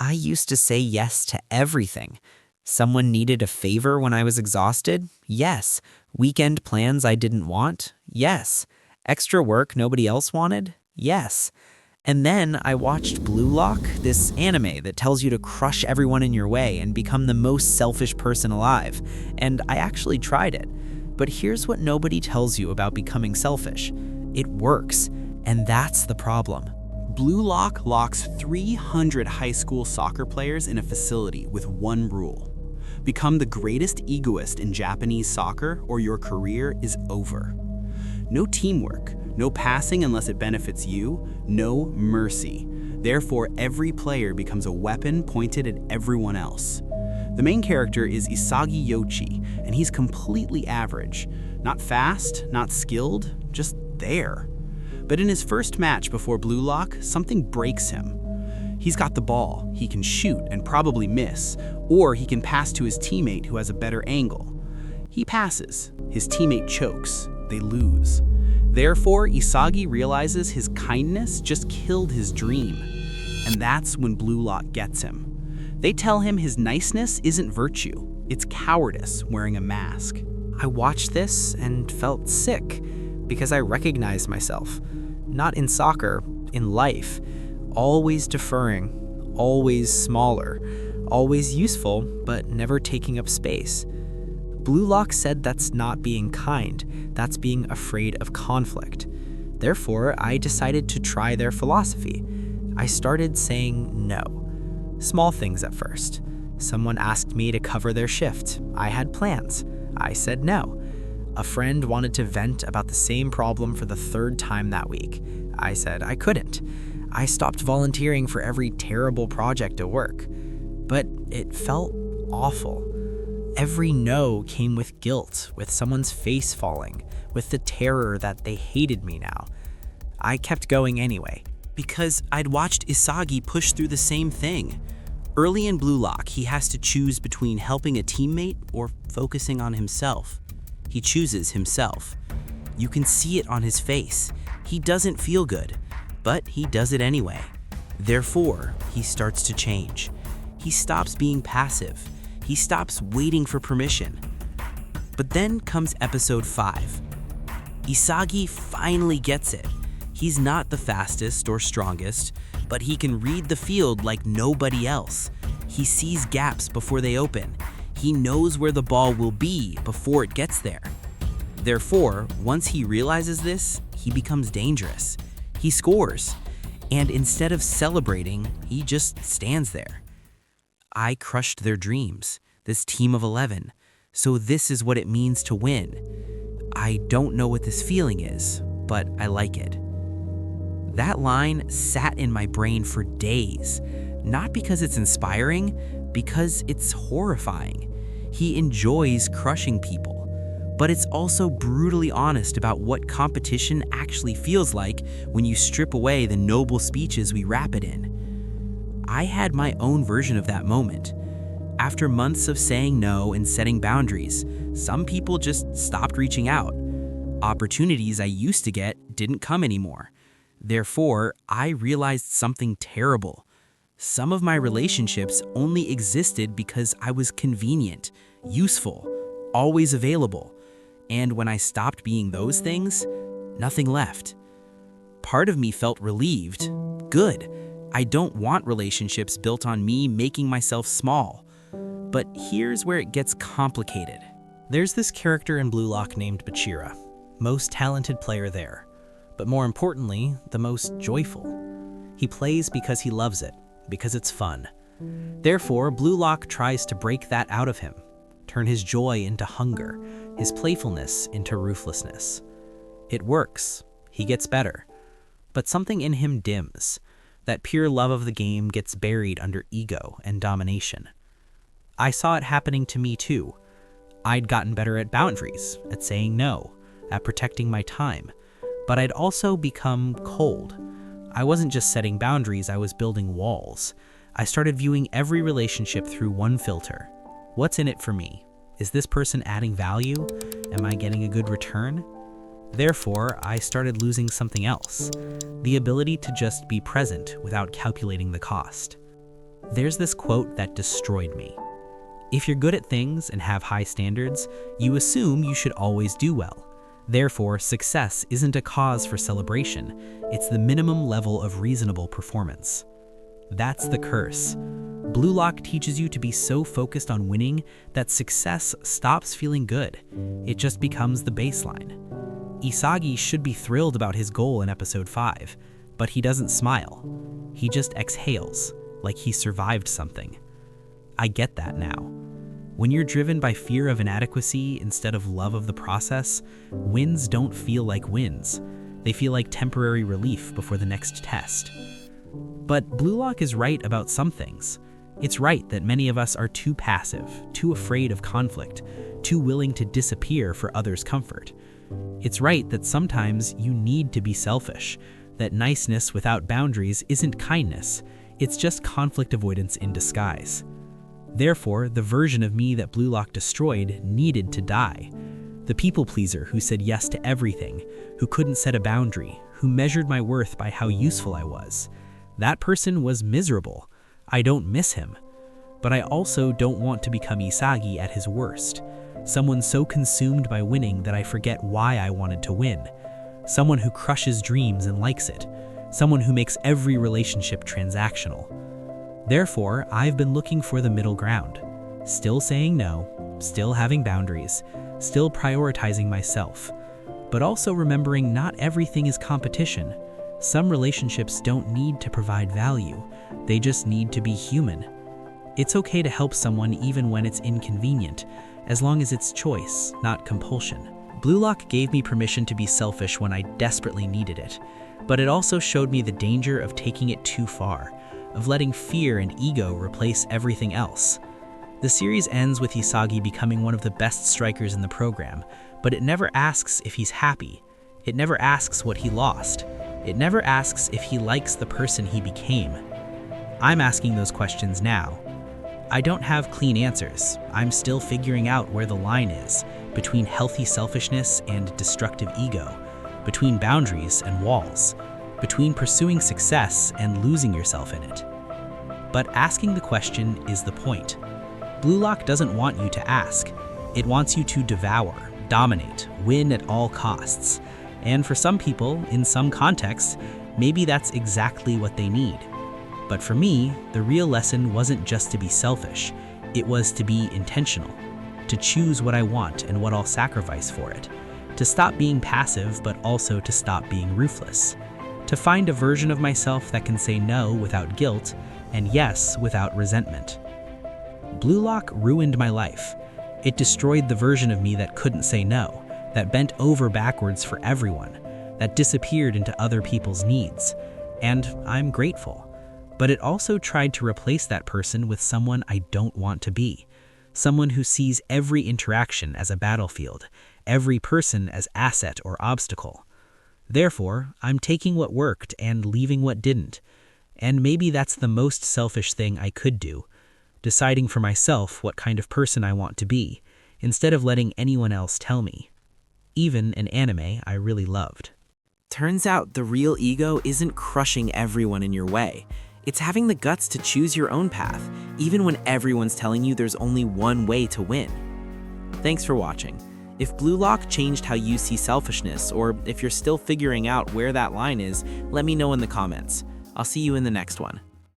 I used to say yes to everything. Someone needed a favor when I was exhausted? Yes. Weekend plans I didn't want? Yes. Extra work nobody else wanted? Yes. And then I watched Blue Lock, this anime that tells you to crush everyone in your way and become the most selfish person alive. And I actually tried it. But here's what nobody tells you about becoming selfish. It works, and that's the problem. Blue Lock locks 300 high school soccer players in a facility with one rule. Become the greatest egoist in Japanese soccer or your career is over. No teamwork, no passing unless it benefits you, no mercy. Therefore, every player becomes a weapon pointed at everyone else. The main character is Isagi Yoshi, and he's completely average. Not fast, not skilled, just there. But in his first match before Blue Lock, something breaks him. He's got the ball, he can shoot and probably miss, or he can pass to his teammate who has a better angle. He passes, his teammate chokes, they lose. Therefore, Isagi realizes his kindness just killed his dream. And that's when Blue Lock gets him. They tell him his niceness isn't virtue, it's cowardice wearing a mask. I watched this and felt sick because I recognized myself. Not in soccer, in life. Always deferring, always smaller, always useful, but never taking up space. Blue Lock said that's not being kind, that's being afraid of conflict. Therefore, I decided to try their philosophy. I started saying no. Small things at first. Someone asked me to cover their shift. I had plans. I said no. A friend wanted to vent about the same problem for the third time that week. I said I couldn't. I stopped volunteering for every terrible project at work. But it felt awful. Every no came with guilt, with someone's face falling, with the terror that they hated me now. I kept going anyway, because I'd watched Isagi push through the same thing. Early in Blue Lock, he has to choose between helping a teammate or focusing on himself. He chooses himself. You can see it on his face. He doesn't feel good, but he does it anyway. Therefore, he starts to change. He stops being passive. He stops waiting for permission. But then comes episode 5. Isagi finally gets it. He's not the fastest or strongest, but he can read the field like nobody else. He sees gaps before they open. He knows where the ball will be before it gets there. Therefore, once he realizes this, he becomes dangerous. He scores, and instead of celebrating, he just stands there. I crushed their dreams, this team of 11, so this is what it means to win. I don't know what this feeling is, but I like it. That line sat in my brain for days, not because it's inspiring, because it's horrifying. He enjoys crushing people, but it's also brutally honest about what competition actually feels like when you strip away the noble speeches we wrap it in. I had my own version of that moment. After months of saying no and setting boundaries, some people just stopped reaching out. Opportunities I used to get didn't come anymore. Therefore, I realized something terrible. Some of my relationships only existed because I was convenient, useful, always available. And when I stopped being those things, nothing left. Part of me felt relieved. Good. I don't want relationships built on me making myself small. But here's where it gets complicated. There's this character in Blue Lock named Bachira, most talented player there, but more importantly, the most joyful. He plays because he loves it, because it's fun. Therefore, Blue Lock tries to break that out of him, turn his joy into hunger, his playfulness into ruthlessness. It works. He gets better. But something in him dims. That pure love of the game gets buried under ego and domination. I saw it happening to me too. I'd gotten better at boundaries, at saying no, at protecting my time, but I'd also become cold. I wasn't just setting boundaries, I was building walls. I started viewing every relationship through one filter. What's in it for me? Is this person adding value? Am I getting a good return? Therefore, I started losing something else, the ability to just be present without calculating the cost. There's this quote that destroyed me. If you're good at things and have high standards, you assume you should always do well. Therefore, success isn't a cause for celebration, it's the minimum level of reasonable performance. That's the curse. Blue Lock teaches you to be so focused on winning that success stops feeling good. It just becomes the baseline. Isagi should be thrilled about his goal in episode 5, but he doesn't smile. He just exhales, like he survived something. I get that now. When you're driven by fear of inadequacy instead of love of the process, wins don't feel like wins. They feel like temporary relief before the next test. But Blue Lock is right about some things. It's right that many of us are too passive, too afraid of conflict, too willing to disappear for others' comfort. It's right that sometimes you need to be selfish, that niceness without boundaries isn't kindness, it's just conflict avoidance in disguise. Therefore, the version of me that Blue Lock destroyed needed to die. The people pleaser who said yes to everything, who couldn't set a boundary, who measured my worth by how useful I was. That person was miserable. I don't miss him. But I also don't want to become Isagi at his worst. Someone so consumed by winning that I forget why I wanted to win. Someone who crushes dreams and likes it. Someone who makes every relationship transactional. Therefore, I've been looking for the middle ground. Still saying no, still having boundaries, still prioritizing myself, but also remembering not everything is competition. Some relationships don't need to provide value, they just need to be human. It's okay to help someone even when it's inconvenient, as long as it's choice, not compulsion. Blue Lock gave me permission to be selfish when I desperately needed it, but it also showed me the danger of taking it too far, of letting fear and ego replace everything else. The series ends with Isagi becoming one of the best strikers in the program, but it never asks if he's happy. It never asks what he lost. It never asks if he likes the person he became. I'm asking those questions now. I don't have clean answers. I'm still figuring out where the line is between healthy selfishness and destructive ego, between boundaries and walls, between pursuing success and losing yourself in it. But asking the question is the point. Blue Lock doesn't want you to ask. It wants you to devour, dominate, win at all costs. And for some people, in some contexts, maybe that's exactly what they need. But for me, the real lesson wasn't just to be selfish. It was to be intentional, to choose what I want and what I'll sacrifice for it, to stop being passive but also to stop being ruthless, to find a version of myself that can say no without guilt and yes without resentment. Blue Lock ruined my life. It destroyed the version of me that couldn't say no, that bent over backwards for everyone, that disappeared into other people's needs. And I'm grateful. But it also tried to replace that person with someone I don't want to be. Someone who sees every interaction as a battlefield, every person as asset or obstacle. Therefore, I'm taking what worked and leaving what didn't. And maybe that's the most selfish thing I could do, deciding for myself what kind of person I want to be, instead of letting anyone else tell me. Even an anime I really loved. Turns out the real ego isn't crushing everyone in your way. It's having the guts to choose your own path, even when everyone's telling you there's only one way to win. Thanks for watching. If Blue Lock changed how you see selfishness, or if you're still figuring out where that line is, let me know in the comments. I'll see you in the next one.